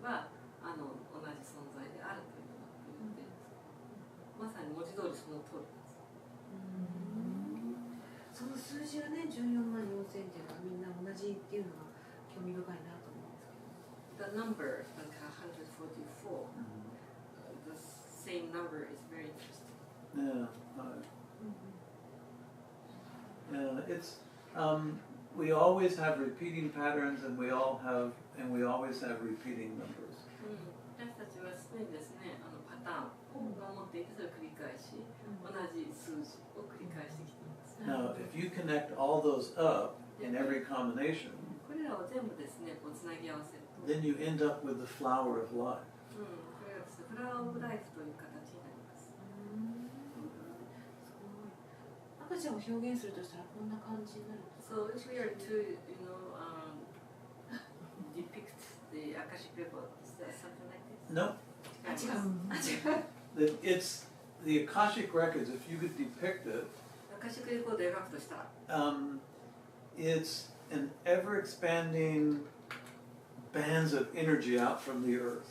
は同じ存在であるというので、まさに文字通りその通りです。その数字はね、14万4000っていうのはみんな同じっていうのが興味深いなと思うんですけど。The number, like 144, the same number is very interesting. Yeah, it's we always have repeating patterns, and we always have repeating numbers. 私たちは常にですね、パターンを持っていて、それを繰り返し、同じ数字を繰り返してきています。Now, if you connect all those up in every combination, これらを全部ですね、こうつなぎ合わせると、then you end up with the flower of life. これがですね、フラワーオブライフという形になります。赤ちゃんを表現するとしたらこんな感じになるんですか？ So if we are to, depict the Akashic record, is that something like this? No, 違う。it's the Akashic records. If you could depict it, アカシックレコードを描くとしたら、it's an ever-expanding bands of energy out from the earth.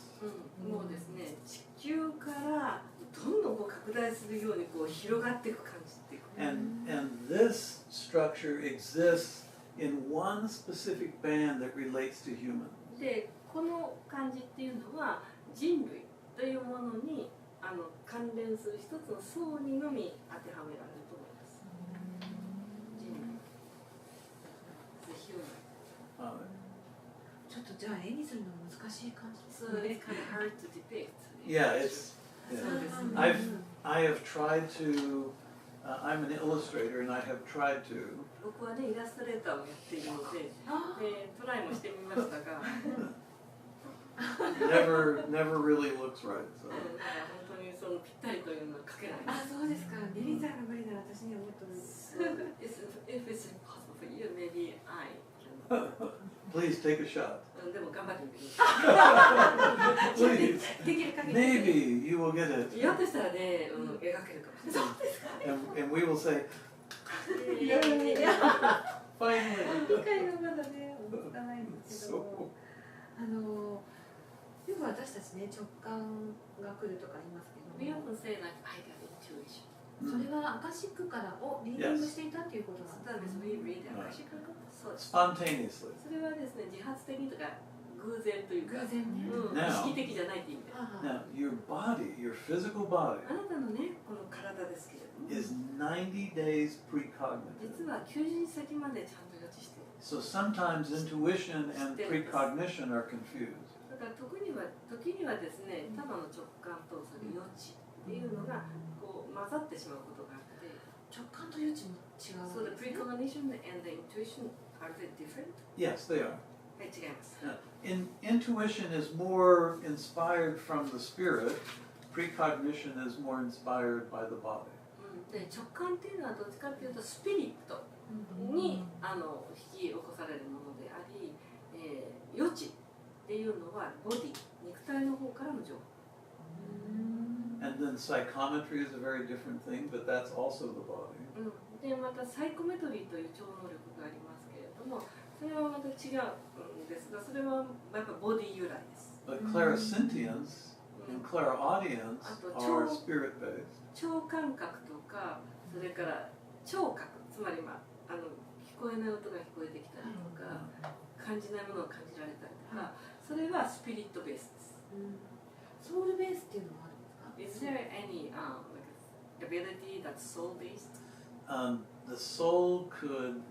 もうですね、地球からどんどんこう拡大するようにこう広がっていく感じっていうか。And this structure exists in one specific band that relates to humans. で、この感じっていうのは人類というものに関連する一つの層にのみ当てはめられると思います。人類。The human. ちょっとじゃあ絵にするの難しい感じです So ね。 it's kind of hard to depict. Yeah, it's. Yeah. そうですね。I have tried to. I'm an illustrator, and I have tried to. 僕はね、イラストレーターをやっているので、トライもしてみましたが、never really looks right. So. 本当にそのぴったりというのは描けないあ、そうですか。リリーさんが無理なら私にはもっと。If it's impossible for you, maybe I can. Please take a shot. でも頑張ってみてく Please. できる限り。 Maybe you will get it. ひょっとしたらね、描けるかもしれない。そうですか。And we will say, いやいや。 finally. 理解がまだね、追いつかないんですけども。よく私たちね、直感が来るとか言いますけども。We often say like I got intuition. それはアカシックからをリーディングしていたっていうことなんですか。 We read Akashic record. そうです。 Spontaneously. それはですね、自発的にとか偶然というか、偶然ね。意識的じゃないって意味で。Now, your body, your physical body, あなたのね、この体ですけれども、 is 90 days precognitive. 実は90日先までちゃんと予知している。 So sometimes intuition and precognition are confused. だから時にはですね、ただの直感とそれ予知っていうのがこう混ざってしまうことがあって、直感と予知も違う。So the precognition and the intuition are they different? Yes, they are. はい、違います。Intuition is more inspired from the spirit. Precognition is more inspired by the body. で、直感っていうのはどっちかっていうとスピリットに引き起こされるものであり、予知っていうのはボディ、肉体の方からの情報。And then psychometry is a very different thing, but that's also the body. で、またサイコメトリーという超能力がありますけれども、それはまた違うんですが、それはやっぱボディ由来です。But clairsentience and clairaudience are spirit-based. 聴感覚とか、それから聴覚、つまり聞こえない音が聞こえてきたりとか、感じないものを感じられたりとか、それはスピリットベースです。ソウルベースっていうのもあるんですか？ Is there any ability that's soul based? The soul could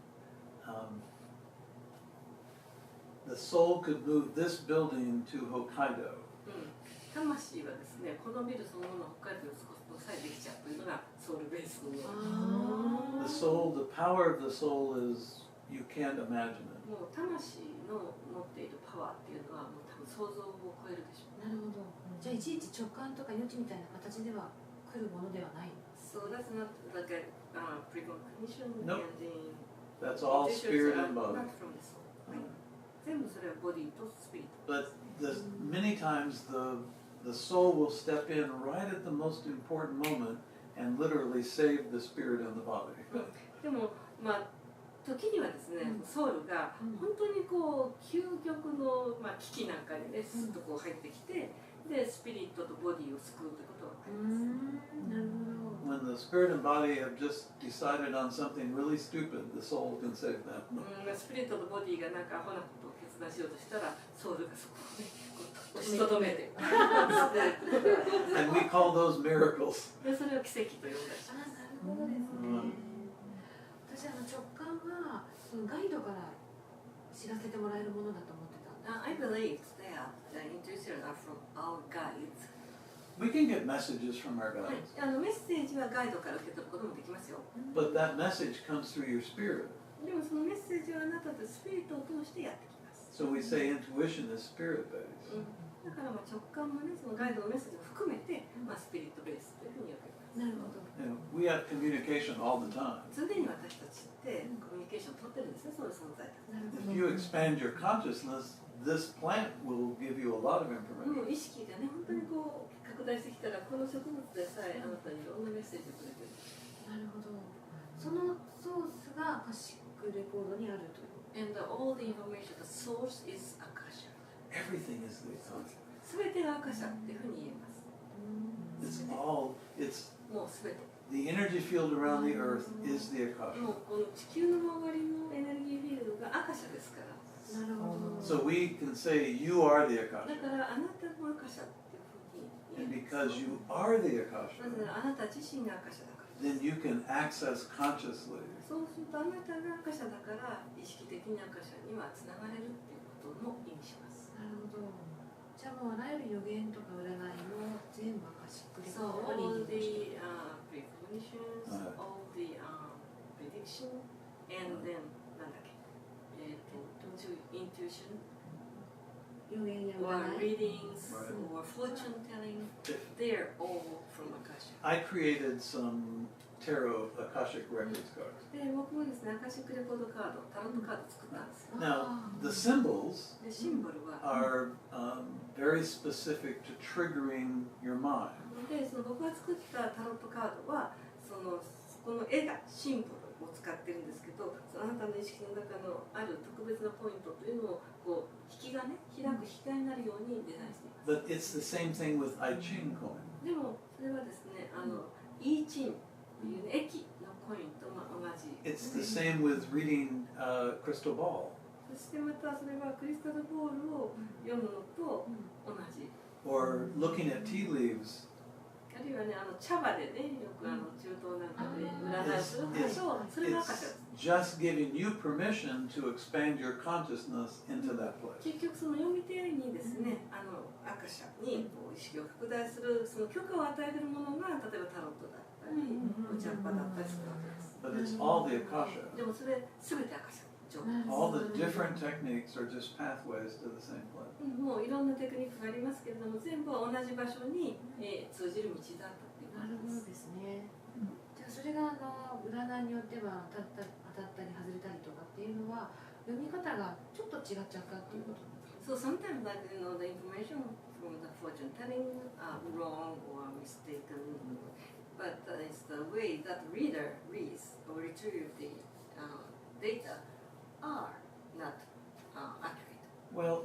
move this building to Hokkaido. 魂はですね、このビルそのものを北海道に少し抑えてきちゃうというのがソウルベースのもの。The power of the soul is you can't imagine it. もう魂の持っているパワーっていうのはもう多分想像を超えるでしょう。なるほど。じゃあいちいち直感とか予知みたいな形では来るものではない。So that's not like a precognition Nope. and That's all spirit and body. not from the soul. 全部それはボディとスピリット。 But many times the soul will step in right at the most important moment and literally save the spirit and the body. でもまあ時にはですね、ソウルが本当にこう究極の、危機なんかにねスッとこう入ってきて、でスピリットとボディを救うということがあります。なるほど。When the spirit and body have just decided on something really stupid, the soul can save them. スピリットとボディがなんかアホなことを決断しようとしたら、ソウルがそこをね押しとどめてAnd we call those miracles. でそれを奇跡と呼んだりします。なるほどですね。私直感はそのガイドから知らせてもらえるものだと思ってたんです。I believe that the intuition are from our guides. We can get messages from our はい guides, メッセージはガイドから受け取ることもできますよ。 but that message comes through your spirit. でもそのメッセージはあなたとスピリットを通してやってきます。 So we say intuition is spirit-based. だから直感もね、そのガイドのメッセージを含めて、スピリットベースというふうに呼びます。なるほど。You know, we have communication all the time. 常に私たちってコミュニケーションを取ってるんですね、そういう存在たち。なるほ If ど。 you expand your consciousness, this plant will give you a lot of information. 意識がね、本当にこう拡大してきたら、この植物でさえあなたにいろんなメッセージをくれてる。なるほど。そのソースがアカシックレコードにあるという。And all the information, the source is Akasha. Everything is the Akashic. すべてがアカシャっていうふうに言えます。 It's もうすべて。 the energy field around the earth is the も Akashic. うこの地球の周りのエネルギーフィールドがアカシャですから。なるほど。 So we can say you are the だ Akashic. からあなたもアカシャっていうふうに言 And えます。 because you are the な Akashic, ぜならあなた自身がアカシャだから。 then you can access consciously そうするとあなたがアカシャだから意識的にアカシャにはつながれるっていうことも意味します。なるほど。じゃあもうあらゆる予言とか占いも全部アカシックレコ So ード all に入力して the premonitions, はい all the prediction, and then なんだっけ、to intuition 予言や or 占い。 readings Right. or fortune telling, they're all from Akasha. I created some tarot Akashic records cards. で、僕もですね、アカシックレコードカード、タロットカード作ったんですよ。 Now, the symbols で、シンボルは、 are very specific to triggering your mind. で、その僕が作ったタロットカードは、この絵がシンボルを使ってるんですけど、あなたの意識の中のある特別なポイントというのをこう引きがね、開く引き換えになるようにデザインしています。 But it's the same thing with I Ching coin. でもそれはですね、イーチンという、ね、駅のコインと同じ。 It's the same with reading crystal ball そしてまたそれはクリスタルボールを読むのと同じ。 or looking at tea leaves. あるいはね、茶葉でね、よく中東なんかで占いをするでしょう。それがアカシャです。 It's just giving you permission to expand your consciousness into that place. 結局その読み手にですね、アカシャにこう意識を拡大するその許可を与えているものが例えばタロットだったり、お茶っ葉だったりするわけです。 But it's all the Akasha. でもそれ全てアカシャの情報。 All the different techniques are just pathways to the same place. もういろんなテクニックがありますけれども、全部同じ場所に、通じる道だったっていうこなるほどとです。ですね。じゃあそれが占いによっては当たったり外れたりとかっていうのは読み方がちょっと違っちゃったっていうことなんですか。 So sometimes like the information from the fortune telling are wrong or mistaken, but it's the way that reader reads or retrieve the data are not accurate. Well,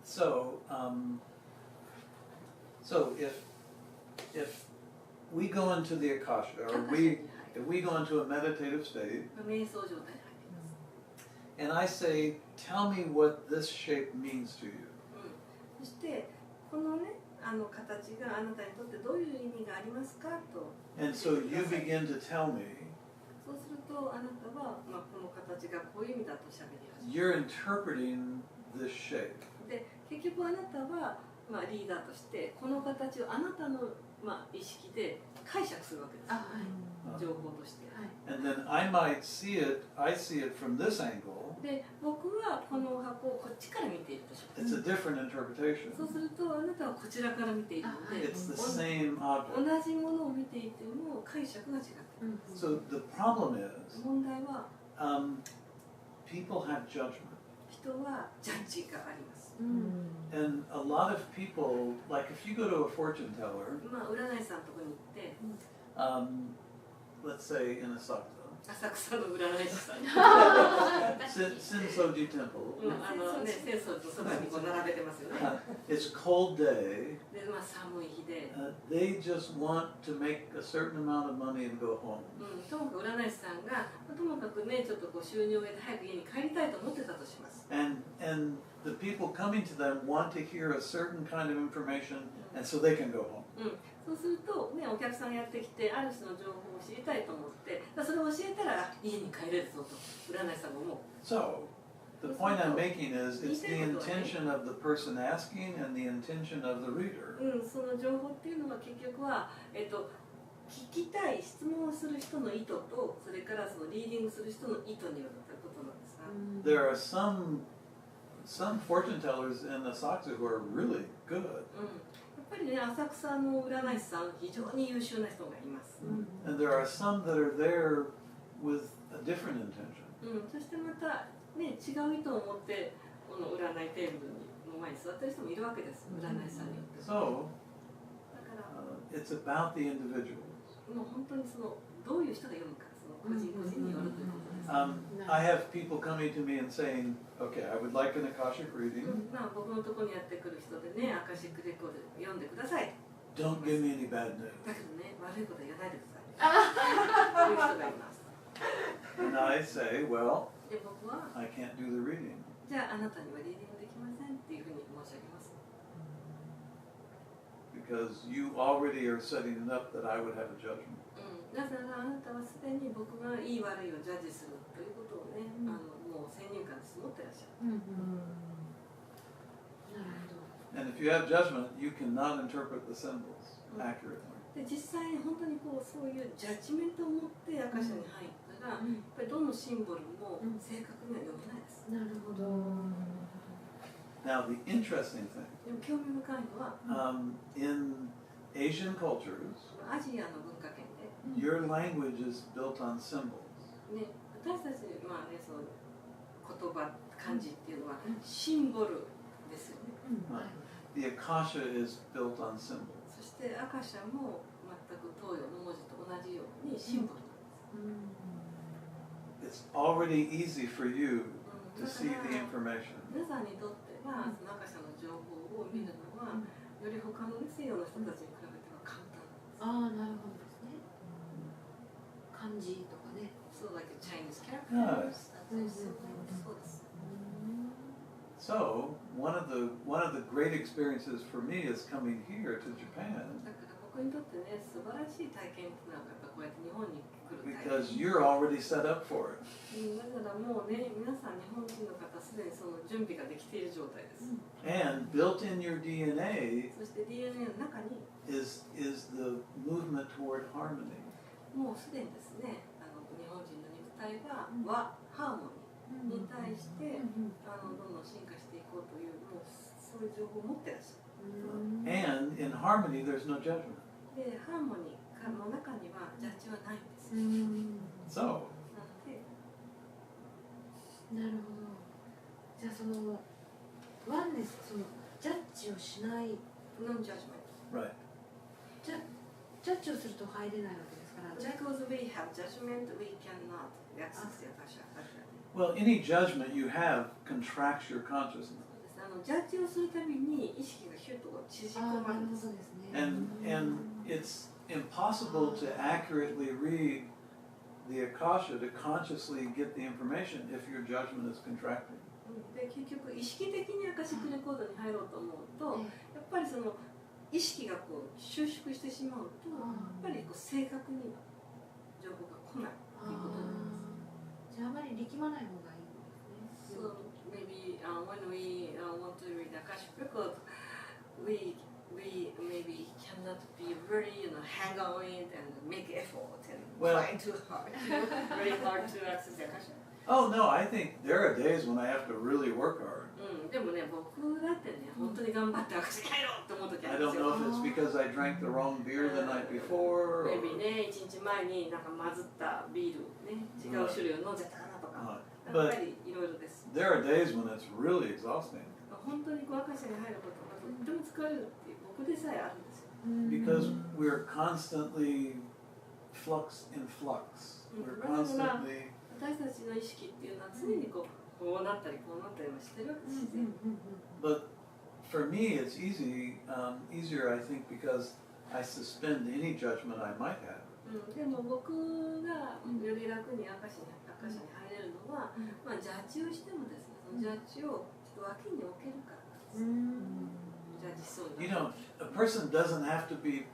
so if we go into the Akasha, or if we go into a meditative state, 瞑想状態に入っています。 and I say, tell me what this shape means to you. そしてこのね、形があなたにとってどういう意味がありますかと。 And so you begin to tell me, そうするとあなたは、この形がこういう意味だと喋り始める。 you're interpreting this shape. で、結局あなたは、リーダーとしてこの形をあなたの、意識で解釈するわけです。あ、はい。情報として。はい。 And then I see it from this angle. で、僕はこの箱をこっちから見ているとします。 It's a different interpretation. そうするとあなたはこちらから見ているので、 It's the same object. 同じものを見ていても解釈が違っている。 So the problem is, 問題は people have judgment. 人はジャッジがあります。 And a lot of people, like if you go to a fortune teller, 占い師さんのところに行って、 let's say in Osaka, 浅草の占い師さん。Sensoji Temple. 浅草寺のそばにこう並べてますよね。It's a cold day. で、寒い日で、They just want to make a certain amount of money and go home. ともかく占い師さんが、ともかくね、ちょっとこう収入を得て早く家に帰りたいと思ってたとします。And the people coming to them want to hear a certain kind of information, and so they can go home. そうすると、ね、お客さんがやってきて、ある種の情報を知りたいと思って、それを教えたら家に帰れるぞと占い師さんも思う。So, the point I'm making is it's the intention of the person asking and the intention of the reader. その情報っていうのは結局は、聞きたい質問をする人の意図と、それからそのリーディングする人の意図によるということなんですが。There are some fortune tellers in Asakusa who are really good. やっぱりね、浅草の占い師さん、非常に優秀な人がいます。And there are some that are there with a different intention. そしてまた、ね、違う意図を持って、この占いテーブルの前に座ってる人もいるわけです、占い師さんによって。So, だから、it's about the individuals. もう本当にその、どういう人が読むか、その個人個人によるということです。I have people coming to me and saying, okay, I would like an Akashic reading. 僕のところにやってくる人でね、アカシックレコード読んでください。Don't give me any bad news. だけどね、悪いこと言わないでください。そういう人がいます。And I say, well, で、僕は、I can't do the reading. じゃああなたにはリーディングできませんっていうふうに申し上げます。Because you already are setting it up that I would have a judgment. なぜならあなたはすでに僕がいい悪いをジャッジするということをね、もう先入観で持ってらっしゃる。And if you have judgment, you cannot interpret the symbols accurately. で実際に本当にこうそういうジャッジメントを持ってアカシャに入ったら、やっぱりどのシンボルも正確には読めないです。なるほど。Now, the interesting thing, でも興味深いのは、in Asian cultures, アジアの文化圏で、your language is built on symbols. ね、私たちまあねその言葉漢字っていうのはシンボルですよね。The Akasha is built on symbols. そしてアカシャも全く東洋の文字と同じようにシンボルなんです。It's already easy for you to see the information. 皆さんにとってはそのアカシャの情報を見るのはより他の西洋の人たちに比べては簡単なんです。ああ、なるほどですね。漢字とかね。そうだけど Chinese characters そうです。So one of the great experiences for me is coming here to Japan. だから僕にとってね素晴らしい体験っていうのはやっぱこうやって日本に来る体験。Because you're already set up for it. だからもうね皆さん日本人の方すでにその準備ができている状態です。And built in your DNA そして DNA の中に is the movement toward harmony. もうすでにですね日本人の肉体が和ハーモニーに対してどんどん進化していこうというもうそういう情報を持ってらっしゃる。And in harmony, there's no judgment. でハーモニーの中にはジャッジはないんです。So, なのでなるほど。じゃあそのワンネスそのジャッジをしないノンジャッジメント。 right. ジャッジをすると入れないわけですから。Because we have judgment, we cannot access the Akasha. Well, any judgment you have contracts your consciousness. ジャッジをするたびに意識がヒュッと縮こまるんです。And it's impossible to accurately read the Akasha to consciously get the information if your judgment is contracting. で結局意識的にアカシックレコードに入ろうと思うと、やっぱりその意識がこう収縮してしまうと、やっぱりこう正確には情報が来ないということになります。じゃああまり力まない方がいいんですね。So maybe when we want to read Akashic record, we maybe cannot be very hang on it and make effort and try too hard, very hard to access the Akashic. Oh no, I think there are days when I have to really work hard. でもね、僕だってね、本当に頑張ってアカシ入ろうって思う時あ I るんです don't よ。 know if it's because I drank the wrong beer the night before. Maybe ね、1日前になんか混ずったビールね、違う種類を飲んじゃったかなとか、やっぱりいろいろです。There are days when it's really exhausting. 本当にこうアカシに入ることがとっても疲れるっていう僕でさえあるんですよ。Because we're constantly in flux. We're constantly. 私たちの意識っていうのは常にこうなったりこうなったりもしてるわけです自然。But for me, it's easier, I think, because I suspend any judgment I might have. でも僕がより楽にアカシに入れるのは、まあジャッジをしてもですね、そのジャッジをちょっと脇に置けるからなんです。ジャッジそうになる。A person doesn't have to be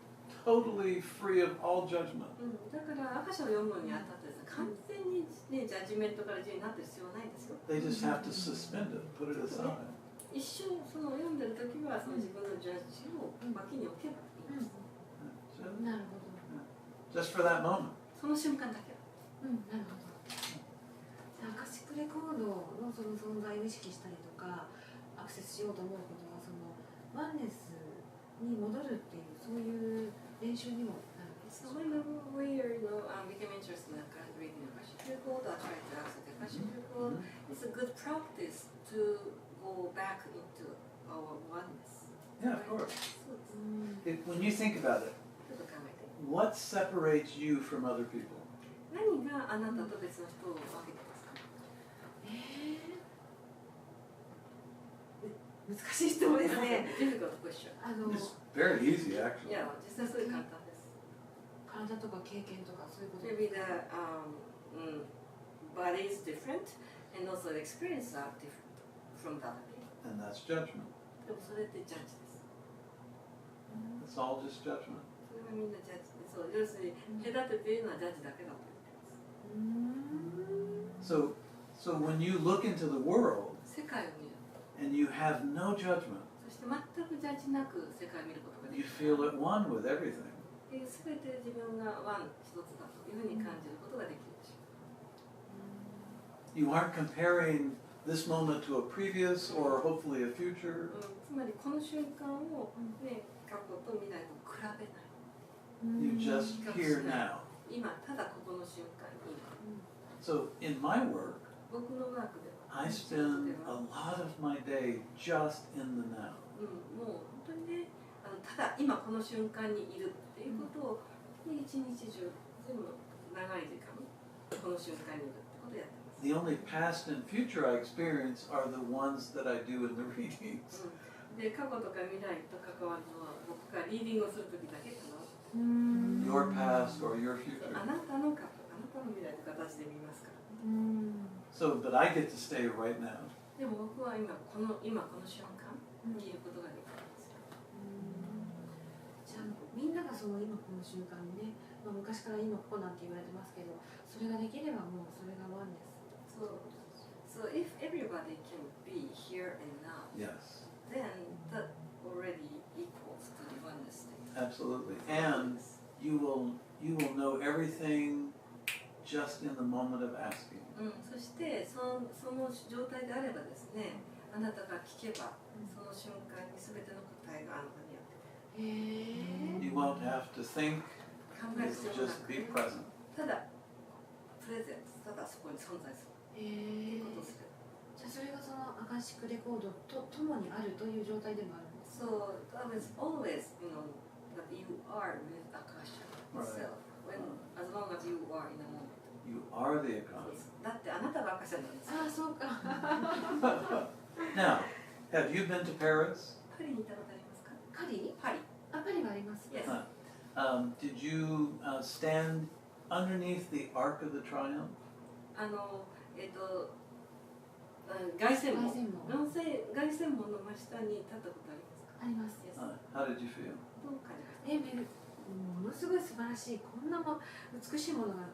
totally free of all judgment. だからアカシを読むのにあたってですね、完全にねジャッジメントから自由になってる必要はないんですよ。They just have to suspend it, put it aside. 一瞬その読んでる時はその自分のジャッジを脇に置けばいいんです。なるほど。Just for that moment. その瞬間だけ。なるほど。アカシックレコードのその存在を意識したりとかアクセスしようと思うことはそのワンネスに戻るっていうそういう練習にもなるんです。So when we became interested in reading Akashic record or trying to access the Akashic record, it's a good practice to go back into our oneness. Yeah, of course. When you think about it, ちょっと考えて。what separates you from other people? 何があなたと別の人を分けてますか？難しい質問ですね。Difficult question. It's very easy, actually. いや、実際そういう簡単です。体とか経験とかそういうこと。Maybe the body is different, and also the experiences are different from the other people. And that's judgment. でもそれってジャッジです。It's all just judgment. それはみんなジャッジで、そう、要するに隔てているのはジャッジだけだと言ってます。So when you look into the world 世界を見る。and you have no judgment, そして全くジャッジなく世界を見ることができ you る。 feel at one with everything. すべて自分がワン一つだというふうに感じることができるでしょう。You aren't comparing this moment to a previous or hopefully a future. つまりこの瞬間を、ね、過去と未来と比べない。You just here now. 今ただここの瞬間に。So in my work, 僕のワークでは I spend a lot of my day just in the now. もう本当にね、ただ今この瞬間にいるっていうことを、ね、一日中全部長い時間この瞬間にいるってことをやってます。The only past and future I experience are the ones that I do in the readings. で過去とか未来と関わるのは僕がリーディングをするときだけかな。Your past or your future. あなたの過去、あなたの未来という形で見ますから。So, but I get to stay right now. でも僕は今この瞬間にいることができるんですよ。じゃあみんながその今この瞬間にね、昔から今ここなんて言われてますけど、それができればもうそれがワンです。So if everybody can be here and now, Yes. then that already equals to the oneness state. Absolutely. And you will know everything just in the moment of asking. そしてその状態であればですね、あなたが聞けば、その瞬間に全ての答えがあなたにあって。You won't have to think. 考える必要もな Just く、 be present. ただプレゼント、ただそこに存在するということをする。じゃあそれがそのアカシックレコードと共にあるという状態でもあるんです。So that is always, that you are with Akashic itself. As long as you are in a moment. You are the Akashic. だってあなたがアカシャなんですよ。ああ、そうか。Now, have you been to Paris? パリに行ったことありますか？パリ？パリ。パリはあります。Yes. Did you stand underneath the Arc of the Triumph? 凱旋門。凱旋門。凱旋門の真下に立ったことありますか？あります。How did you feel? どう感じました？ものすごい素晴らしい、こんな美しいものが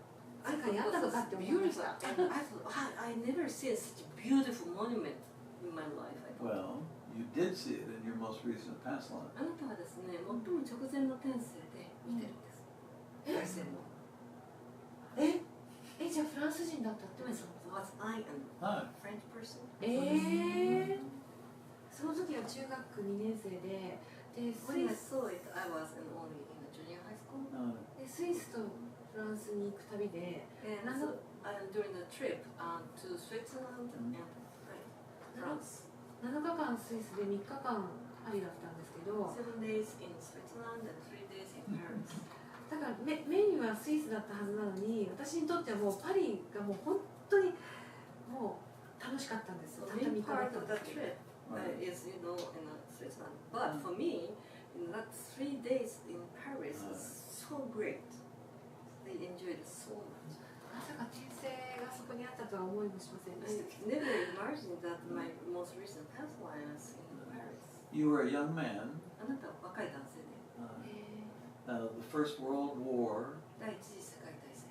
世界にあったのかって思いました。I never seen such a beautiful monument in my life. Well, you did see it in your most recent past life. あなたはですね、最も直前の天性で見てるんです。凱旋門。じゃあフランス人だったってことですか？Was I a French person? その時は中学2年生で、When I saw it, I was only in a junior high school. スイスとフランスに行く旅で、during the trip to Switzerland and France. 7日間スイスで3日間パリだったんですけど、 7 days in Switzerland and 3 days in Paris. だからメインはスイスだったはずなのに、私にとってはもうパリがもう本当にもう楽しかったんです。 So たった3 main 日だっ part た of んで that すけど。 trip is, you know, in Switzerland. But for me, in that 3 days in Paris was so great. They enjoyed it so much. まさか転生がそこにあったとは思いもしませんでし I never imagined that my most recent past was in Paris. You were a young man. あなたは若い男性で、The First World War. 第一次世界大戦。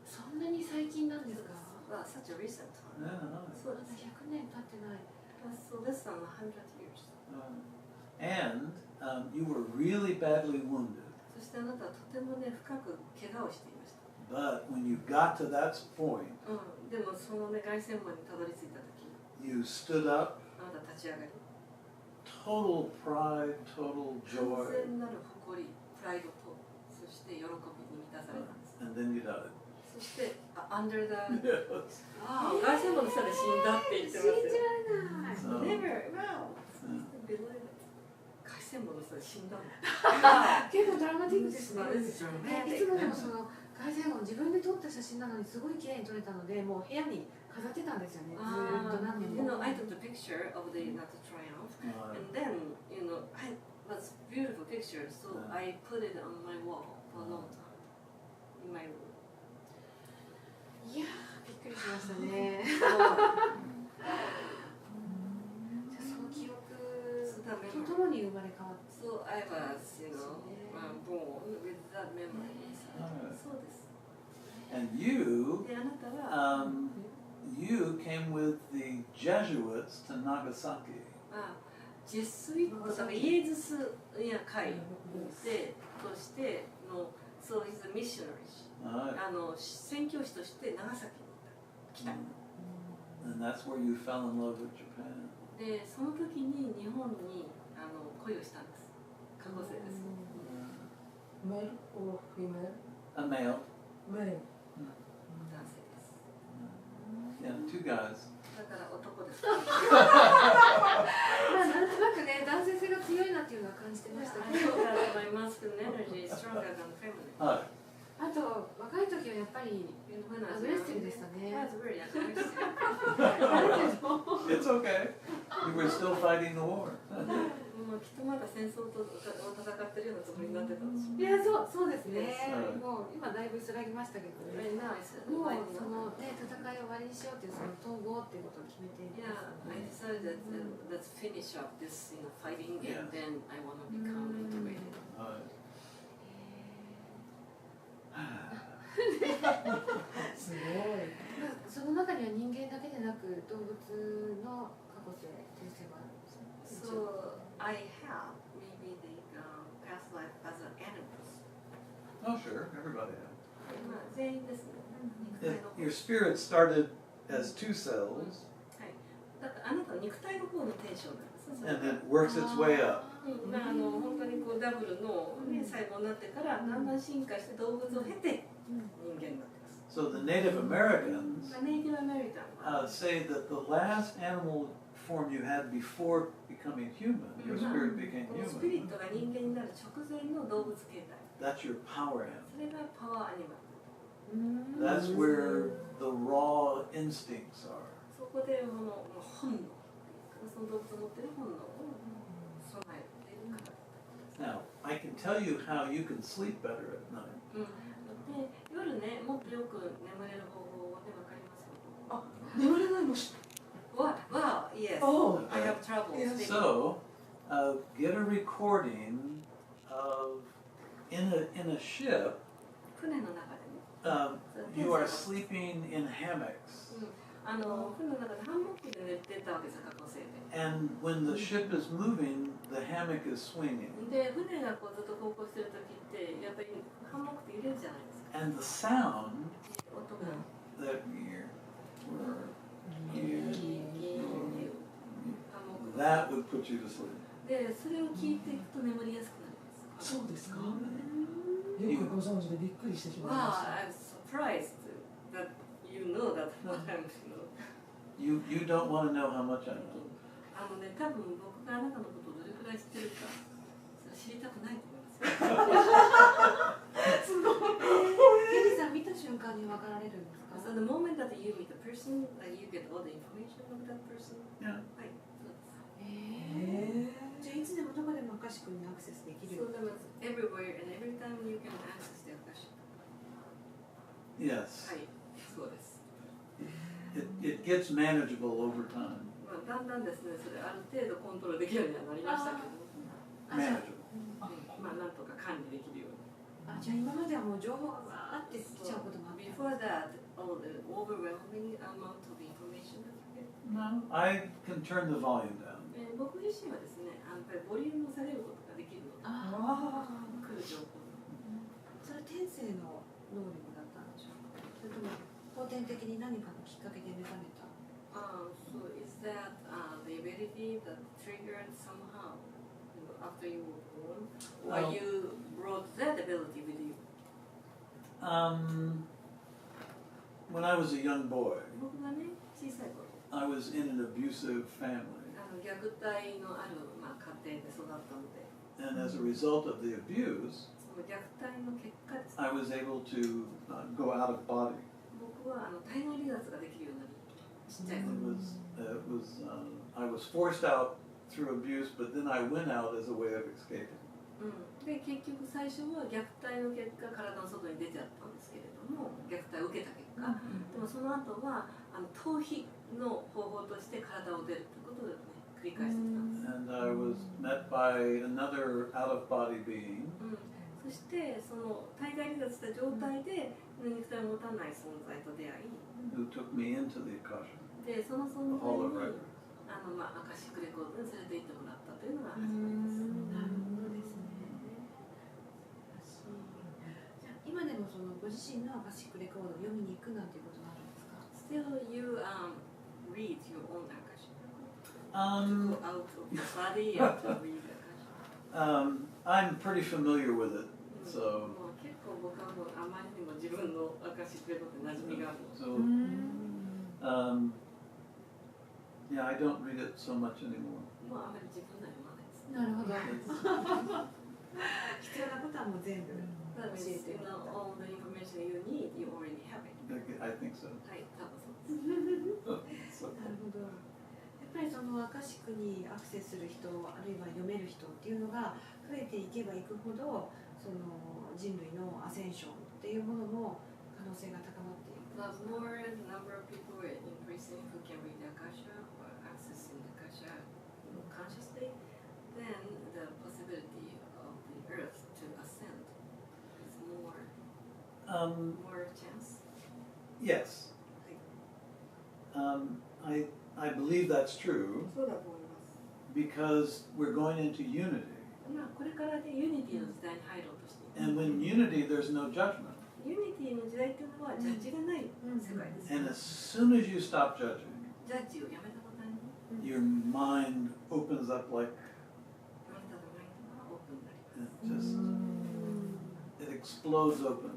そんなに最近なんですか。Well, such a recent time. Yeah. そうまだです。100年経ってない。So less than 100 years. And you were really badly wounded. そしてあなたはとてもね、深く怪我をしていました。But when you got to that point, でもそのね、凱旋門にたどり着いたとき、you stood up, あなた立ち上がり、 total pride, total 完 joy, 全なる誇り、プライドと、そして喜びに満たされたんです。 and then you died. そして、under the Yes. 凱旋門の下で死んだって言ってますよ。信じられない。 Never, wow. Believe it. 凱旋門の下で死んだの。結構ドラマティックですね。ですよね。いつもでもその凱旋門自分で撮った写真なのにすごい綺麗に撮れたので、もう部屋に飾ってたんですよね。ずーっと何年 You も。 know, I took the picture of the not the triumph, and then you know, I was beautiful picture, so I put it on my wall for a long time in my room. いやー、びっくりしましたね。 So, じゃあその記憶とともに生まれ変わって。 so I was, you know, born with that memory. So this. And you, であなたは、you came with the Jesuits to Nagasaki. ジェスイットだからイエズスや会でとしての、そういうミッショナリー、宣教師として長崎に来た。 And that's where you fell in love with Japan. で、その時に日本に恋をしたんです。過去生です。 Male or female? A male. Male. 男性です。 Yeah, two guys. だから男です。まあなんとなくね、男性性が強いなっていうのは感じてましたけど。 My masculine energy is stronger than feminine. はい。あと若い時はやっぱりアグレッシブでしたね。 I was very aggressive. It's okay. You were still fighting the war. もうきっとまだ戦争と戦ってるようなつもりになってたんですよ。いや、そうですね。はいもう今だいぶ薄らぎましたけどね。 Very nice. もうそのね、戦いを終わりにしようっていうその統合っていうことを決めている。 Yeah, I decided that let's finish up this, you know, fighting, and then I want to become integrated. はい。すごい。その中には人間だけでなく動物の過去性、転生もあるんですね。 So I have maybe the past life as an animal. Oh, sure. Everybody has. まあ全員ですね。肉体の方。 Your spirit started as two cells はい。だからあなたは肉体の方のテンションなんです。 and then works its way up. 本当にこうダブルの、ね、細胞になってからだんだん進化して動物を経て人間になってます。 So the Native Americans ネイティブアメリカンは say that the last animal form you had before becoming human, your spirit became このスピリッ human. トが人間になる直前の動物形態。 That's your power animal. それがパワーアニマル。 That's where the raw instincts are. そこで本能、その動物を持っている本能を備えているから。 Now, I can tell you how you can sleep better at night. で、夜ね、もっとよく眠れる方法でわかりますよ。眠れないのし。Wow, yes. Oh. I have trouble sleeping. So, get a recording of in a ship. 船の中でね。You are sleeping in hammocks, 船の中でハンモックで寝てたわけですよ、過去生で。 and when the ship is moving, the hammock is swinging, で、船がこうずっと航行してる時ってやっぱりハンモックって揺れるじゃないですか。 and the sound 音が。 that ハンモック that would put you to sleep. で、それを聞いていくと眠りやすくなります。そうですか。よくご存知でびっくりしてしまいま Wow, した。 I'm surprised that you know that what I'm, You don't want to know how much I know. 多分僕があなたのことをどれくらい知ってるか、それ知りたくないと思います。よ。すごい。ケリーさん見た瞬間に分かられるんですか？ So the moment that you meet the person, you get all the information of that person. Yeah. はい、そうです。じゃあいつでもどこでもアカシックにアクセスできる。So that was everywhere and every time you can access the Akashic. Yes. はい、そうです。It gets manageable over time. まあだんだんですね、それある程度コントロールできるようにはなりましたけど、Manageable. まあなんとか管理できるように。じゃあ今まではもう情報がわーってきちゃうこともあった。Before that, all the overwhelming amount of information that you get. No, I can turn the volume down. 僕自身はですね、やっぱりボリュームを下げることができるので、来る情報の。それは天性の能力だったんでしょうか？それとも後天的に何かのきっかけで目覚めた？So is that the ability that triggered somehow after you were born, or you brought that ability with you? When I was a young boy, 僕がね、小さい頃、I was in an abusive family. 虐待のある、家庭で育ったので、 And as a result of the abuse, その虐待の結果ですね、 I was able to go out of body. 僕は体外離脱ができるようになり、ちっちゃい It 頃。 I was forced out through abuse, but then I went out as a way of escaping. で結局最初は虐待の結果体の外に出ちゃったんですけれども、虐待を受けた結果、でもその後は逃避の方法として体を出るということを、ね、繰り返してきたんです。 And I was met by another out-of-body being そしてその体外離脱した状態で肉体を持たない存在と出会い、 who took me into the Akashic, でその the 存 Hall 在 of に Records. アカシックレコードに連れて行ってもらったというのが始まりです。なるほどですね。じゃあ今でもそのご自身のアカシックレコードを読みに行くなんていうことがあるんですか？ Still you read your own Akashic record? To Um, go out of the body and to read the Akashic? I'm pretty familiar with it, so もう結構僕はもうあまりにも自分のアカシックレコードに馴染みがあるので、 so yeah, I don't read it so much anymore. もうあまり自分では読まないです。なるほど。 It's- 必要なことはもう全部教 That え means て you もら know った。 all the information you need, you already have it. I think so. はい、多分そうです。 So- なるほど。やっぱりそのアカシックにアクセスする人、あるいは読める人っていうのが増えていけばいくほど、その人類のアセンションっていうものも可能性が高まっていく。 The more the number of people increasing who can read the Akasha or accessing the Akasha consciously, then the possibility of the earth to ascend is more chance. Yes. I believe that's true そうだと思います。 because we're going into unity. これからね、ユニティの時代に入ろうとしています。 And when unity, there's no judgment. ユニティの時代っていうのはジャッジがない世界です。 And as soon as you stop judging, ジャッジをやめた途端に、 your mind opens up like あなたのマインドがオープンになります。it just it explodes open.